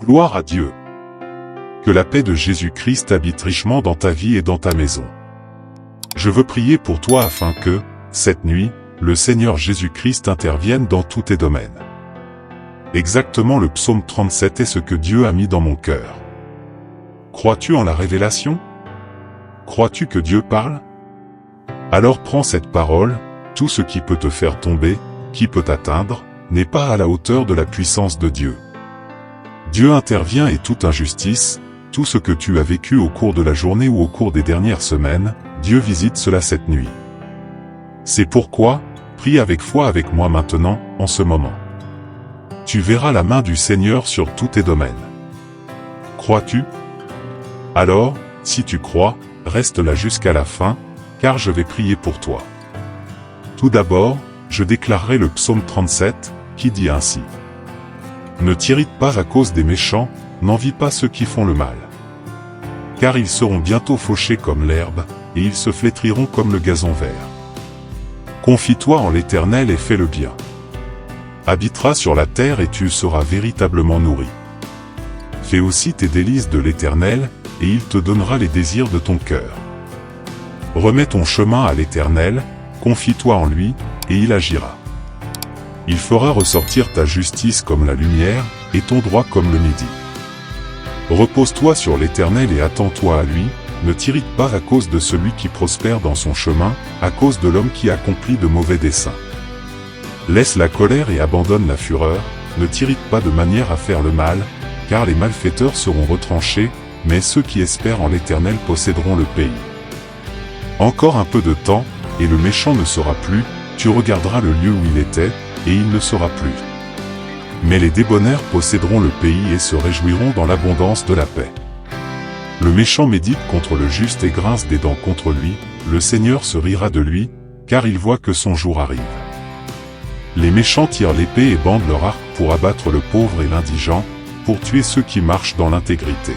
Gloire à Dieu. Que la paix de Jésus-Christ habite richement dans ta vie et dans ta maison. Je veux prier pour toi afin que, cette nuit, le Seigneur Jésus-Christ intervienne dans tous tes domaines. Exactement, le psaume 37 est ce que Dieu a mis dans mon cœur. Crois-tu en la révélation? Crois-tu que Dieu parle? Alors prends cette parole, tout ce qui peut te faire tomber, qui peut t'atteindre, n'est pas à la hauteur de la puissance de Dieu. Dieu intervient et toute injustice, tout ce que tu as vécu au cours de la journée ou au cours des dernières semaines, Dieu visite cela cette nuit. C'est pourquoi, prie avec foi avec moi maintenant, en ce moment. Tu verras la main du Seigneur sur tous tes domaines. Crois-tu? Alors, si tu crois, reste là jusqu'à la fin, car je vais prier pour toi. Tout d'abord, je déclarerai le psaume 37, qui dit ainsi. Ne t'irrite pas à cause des méchants, n'envie pas ceux qui font le mal. Car ils seront bientôt fauchés comme l'herbe, et ils se flétriront comme le gazon vert. Confie-toi en l'Éternel et fais le bien. Habiteras sur la terre et tu seras véritablement nourri. Fais aussi tes délices de l'Éternel, et il te donnera les désirs de ton cœur. Remets ton chemin à l'Éternel, confie-toi en lui, et il agira. Il fera ressortir ta justice comme la lumière, et ton droit comme le midi. Repose-toi sur l'Éternel et attends-toi à lui, ne t'irrite pas à cause de celui qui prospère dans son chemin, à cause de l'homme qui accomplit de mauvais desseins. Laisse la colère et abandonne la fureur, ne t'irrite pas de manière à faire le mal, car les malfaiteurs seront retranchés, mais ceux qui espèrent en l'Éternel posséderont le pays. Encore un peu de temps, et le méchant ne sera plus, tu regarderas le lieu où il était, et il ne sera plus. Mais les débonnaires posséderont le pays et se réjouiront dans l'abondance de la paix. Le méchant médite contre le juste et grince des dents contre lui, le Seigneur se rira de lui, car il voit que son jour arrive. Les méchants tirent l'épée et bandent leur arc pour abattre le pauvre et l'indigent, pour tuer ceux qui marchent dans l'intégrité.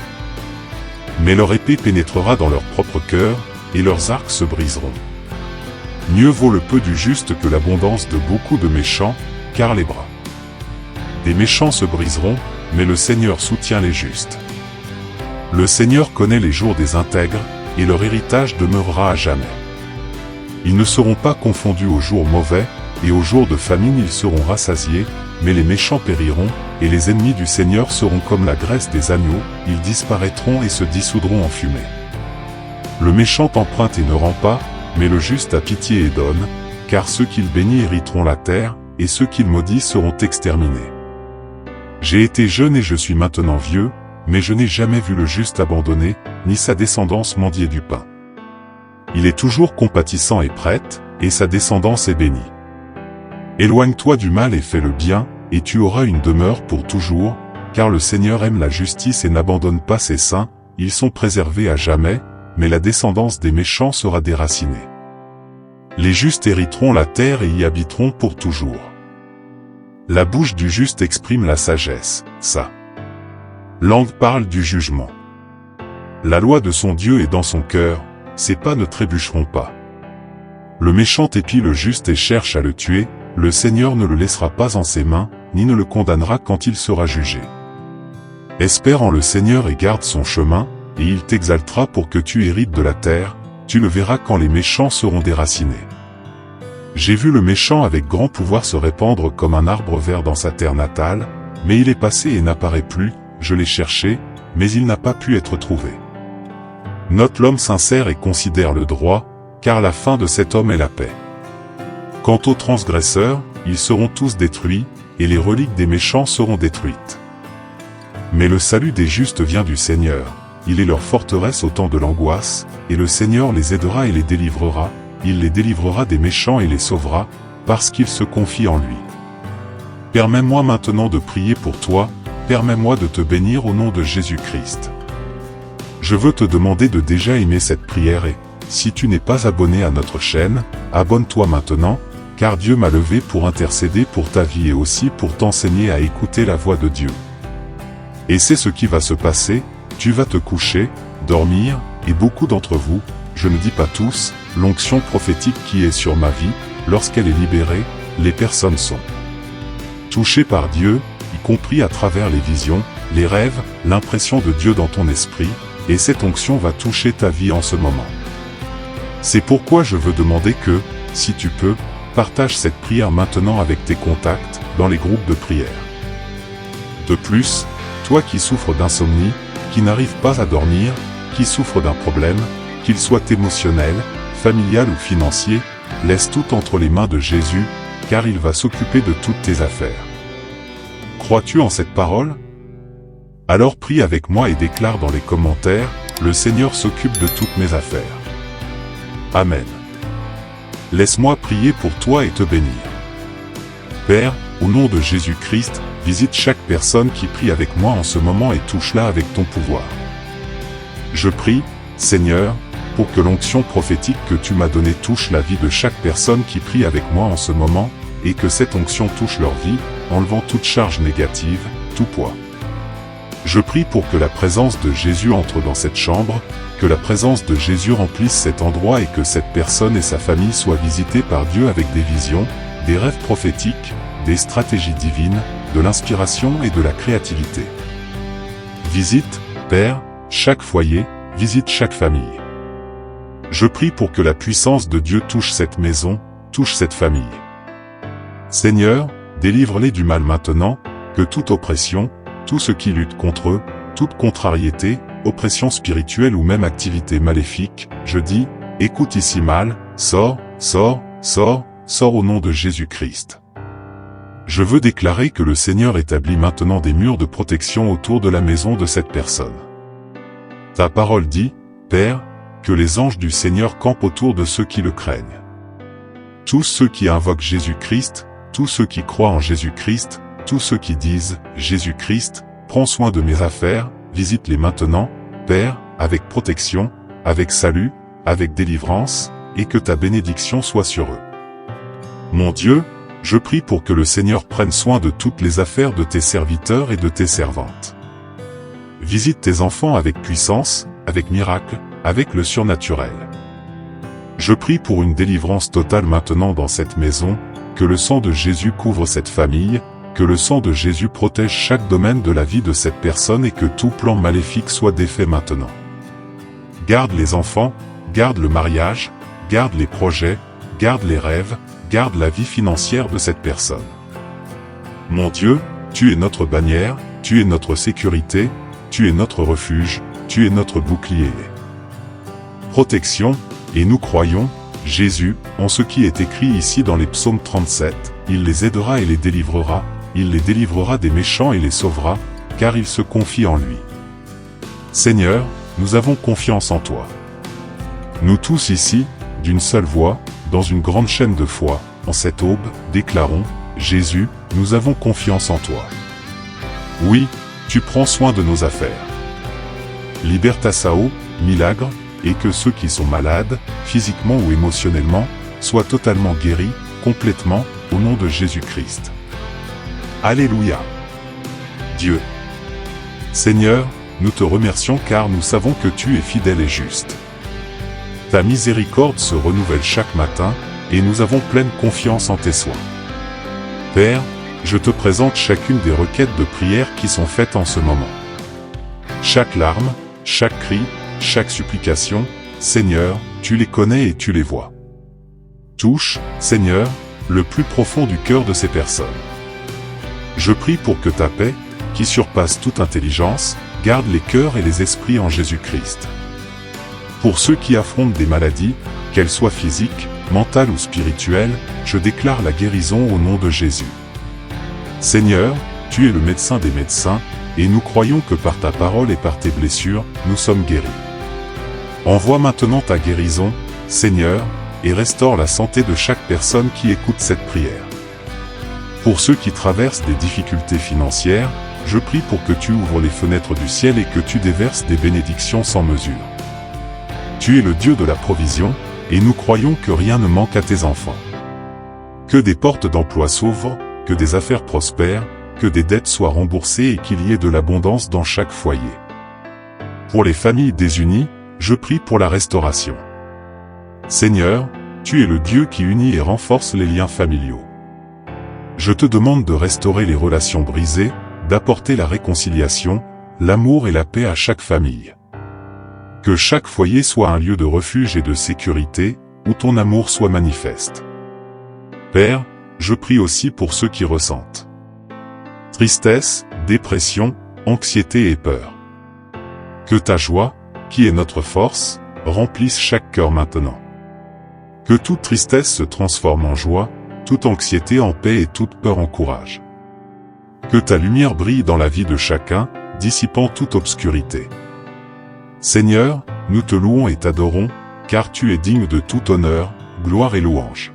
Mais leur épée pénétrera dans leur propre cœur, et leurs arcs se briseront. Mieux vaut le peu du juste que l'abondance de beaucoup de méchants, car les bras des méchants se briseront, mais le Seigneur soutient les justes. Le Seigneur connaît les jours des intègres, et leur héritage demeurera à jamais. Ils ne seront pas confondus aux jours mauvais, et aux jours de famine ils seront rassasiés, mais les méchants périront, et les ennemis du Seigneur seront comme la graisse des agneaux, ils disparaîtront et se dissoudront en fumée. Le méchant emprunte et ne rend pas, mais le juste a pitié et donne, car ceux qu'il bénit hériteront la terre, et ceux qu'il maudit seront exterminés. J'ai été jeune et je suis maintenant vieux, mais je n'ai jamais vu le juste abandonné, ni sa descendance mendier du pain. Il est toujours compatissant et prêtre, et sa descendance est bénie. Éloigne-toi du mal et fais le bien, et tu auras une demeure pour toujours, car le Seigneur aime la justice et n'abandonne pas ses saints, ils sont préservés à jamais, mais la descendance des méchants sera déracinée. Les justes hériteront la terre et y habiteront pour toujours. La bouche du juste exprime la sagesse, sa langue parle du jugement. La loi de son Dieu est dans son cœur, ses pas ne trébucheront pas. Le méchant épie le juste et cherche à le tuer, le Seigneur ne le laissera pas en ses mains, ni ne le condamnera quand il sera jugé. Espère en le Seigneur et garde son chemin, et il t'exaltera pour que tu hérites de la terre, tu le verras quand les méchants seront déracinés. J'ai vu le méchant avec grand pouvoir se répandre comme un arbre vert dans sa terre natale, mais il est passé et n'apparaît plus, je l'ai cherché, mais il n'a pas pu être trouvé. Note l'homme sincère et considère le droit, car la fin de cet homme est la paix. Quant aux transgresseurs, ils seront tous détruits, et les reliques des méchants seront détruites. Mais le salut des justes vient du Seigneur, il est leur forteresse au temps de l'angoisse, et le Seigneur les aidera et les délivrera, il les délivrera des méchants et les sauvera, parce qu'ils se confient en lui. Permets-moi maintenant de prier pour toi, permets-moi de te bénir au nom de Jésus-Christ. Je veux te demander de déjà aimer cette prière et, si tu n'es pas abonné à notre chaîne, abonne-toi maintenant, car Dieu m'a levé pour intercéder pour ta vie et aussi pour t'enseigner à écouter la voix de Dieu. Et c'est ce qui va se passer, tu vas te coucher, dormir, et beaucoup d'entre vous, je ne dis pas tous, l'onction prophétique qui est sur ma vie, lorsqu'elle est libérée, les personnes sont touchées par Dieu, y compris à travers les visions, les rêves, l'impression de Dieu dans ton esprit, et cette onction va toucher ta vie en ce moment. C'est pourquoi je veux demander que, si tu peux, partage cette prière maintenant avec tes contacts, dans les groupes de prière. De plus, toi qui souffres d'insomnie, qui n'arrive pas à dormir, qui souffre d'un problème, qu'il soit émotionnel, familial ou financier, laisse tout entre les mains de Jésus, car il va s'occuper de toutes tes affaires. Crois-tu en cette parole? Alors prie avec moi et déclare dans les commentaires, le Seigneur s'occupe de toutes mes affaires. Amen. Laisse-moi prier pour toi et te bénir. Père, au nom de Jésus-Christ, visite chaque personne qui prie avec moi en ce moment et touche-la avec ton pouvoir. Je prie, Seigneur, pour que l'onction prophétique que tu m'as donnée touche la vie de chaque personne qui prie avec moi en ce moment, et que cette onction touche leur vie, enlevant toute charge négative, tout poids. Je prie pour que la présence de Jésus entre dans cette chambre, que la présence de Jésus remplisse cet endroit et que cette personne et sa famille soient visitées par Dieu avec des visions, des rêves prophétiques, des stratégies divines, de l'inspiration et de la créativité. Visite, Père, chaque foyer, visite chaque famille. Je prie pour que la puissance de Dieu touche cette maison, touche cette famille. Seigneur, délivre-les du mal maintenant, que toute oppression, tout ce qui lutte contre eux, toute contrariété, oppression spirituelle ou même activité maléfique, je dis, écoute ici mal, sors, sors, sors, sors au nom de Jésus-Christ. Je veux déclarer que le Seigneur établit maintenant des murs de protection autour de la maison de cette personne. Ta parole dit, Père, que les anges du Seigneur campent autour de ceux qui le craignent. Tous ceux qui invoquent Jésus-Christ, tous ceux qui croient en Jésus-Christ, tous ceux qui disent « Jésus-Christ, prends soin de mes affaires », visite-les maintenant, Père, avec protection, avec salut, avec délivrance, et que ta bénédiction soit sur eux. Mon Dieu, je prie pour que le Seigneur prenne soin de toutes les affaires de tes serviteurs et de tes servantes. Visite tes enfants avec puissance, avec miracle, avec le surnaturel. Je prie pour une délivrance totale maintenant dans cette maison, que le sang de Jésus couvre cette famille, que le sang de Jésus protège chaque domaine de la vie de cette personne et que tout plan maléfique soit défait maintenant. Garde les enfants, garde le mariage, garde les projets, garde les rêves, garde la vie financière de cette personne. Mon Dieu, tu es notre bannière, tu es notre sécurité, tu es notre refuge, tu es notre bouclier. Protection, et nous croyons, Jésus, en ce qui est écrit ici dans les psaumes 37, il les aidera et les délivrera, il les délivrera des méchants et les sauvera, car il se confie en lui. Seigneur, nous avons confiance en toi. Nous tous ici, d'une seule voix, dans une grande chaîne de foi, en cette aube, déclarons, Jésus, nous avons confiance en toi. Oui, tu prends soin de nos affaires. Libertasao, milagre, et que ceux qui sont malades, physiquement ou émotionnellement, soient totalement guéris, complètement, au nom de Jésus-Christ. Alléluia. Dieu. Seigneur, nous te remercions car nous savons que tu es fidèle et juste. Ta miséricorde se renouvelle chaque matin, et nous avons pleine confiance en tes soins. Père, je te présente chacune des requêtes de prière qui sont faites en ce moment. Chaque larme, chaque cri, chaque supplication, Seigneur, tu les connais et tu les vois. Touche, Seigneur, le plus profond du cœur de ces personnes. Je prie pour que ta paix, qui surpasse toute intelligence, garde les cœurs et les esprits en Jésus-Christ. Pour ceux qui affrontent des maladies, qu'elles soient physiques, mentales ou spirituelles, je déclare la guérison au nom de Jésus. Seigneur, tu es le médecin des médecins, et nous croyons que par ta parole et par tes blessures, nous sommes guéris. Envoie maintenant ta guérison, Seigneur, et restaure la santé de chaque personne qui écoute cette prière. Pour ceux qui traversent des difficultés financières, je prie pour que tu ouvres les fenêtres du ciel et que tu déverses des bénédictions sans mesure. Tu es le Dieu de la provision, et nous croyons que rien ne manque à tes enfants. Que des portes d'emploi s'ouvrent, que des affaires prospèrent, que des dettes soient remboursées et qu'il y ait de l'abondance dans chaque foyer. Pour les familles désunies, je prie pour la restauration. Seigneur, tu es le Dieu qui unit et renforce les liens familiaux. Je te demande de restaurer les relations brisées, d'apporter la réconciliation, l'amour et la paix à chaque famille. Que chaque foyer soit un lieu de refuge et de sécurité, où ton amour soit manifeste. Père, je prie aussi pour ceux qui ressentent tristesse, dépression, anxiété et peur. Que ta joie, qui est notre force, remplisse chaque cœur maintenant. Que toute tristesse se transforme en joie, toute anxiété en paix et toute peur en courage. Que ta lumière brille dans la vie de chacun, dissipant toute obscurité. Seigneur, nous te louons et t'adorons, car tu es digne de tout honneur, gloire et louange.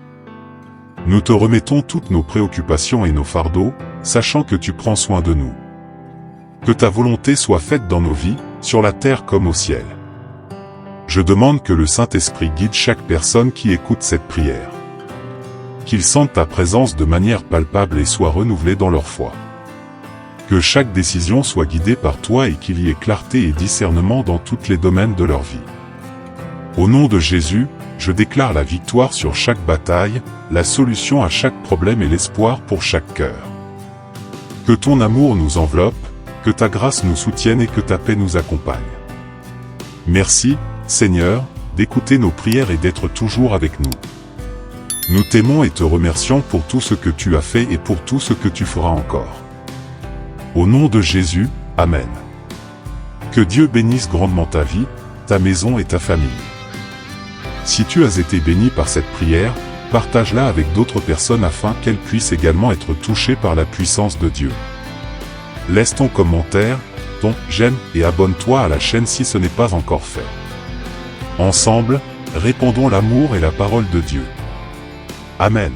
Nous te remettons toutes nos préoccupations et nos fardeaux, sachant que tu prends soin de nous. Que ta volonté soit faite dans nos vies, sur la terre comme au ciel. Je demande que le Saint-Esprit guide chaque personne qui écoute cette prière. Qu'ils sentent ta présence de manière palpable et soient renouvelés dans leur foi. Que chaque décision soit guidée par toi et qu'il y ait clarté et discernement dans tous les domaines de leur vie. Au nom de Jésus, je déclare la victoire sur chaque bataille, la solution à chaque problème et l'espoir pour chaque cœur. Que ton amour nous enveloppe, que ta grâce nous soutienne et que ta paix nous accompagne. Merci, Seigneur, d'écouter nos prières et d'être toujours avec nous. Nous t'aimons et te remercions pour tout ce que tu as fait et pour tout ce que tu feras encore. Au nom de Jésus, Amen. Que Dieu bénisse grandement ta vie, ta maison et ta famille. Si tu as été béni par cette prière, partage-la avec d'autres personnes afin qu'elles puissent également être touchées par la puissance de Dieu. Laisse ton commentaire, ton j'aime et abonne-toi à la chaîne si ce n'est pas encore fait. Ensemble, répandons l'amour et la parole de Dieu. Amen.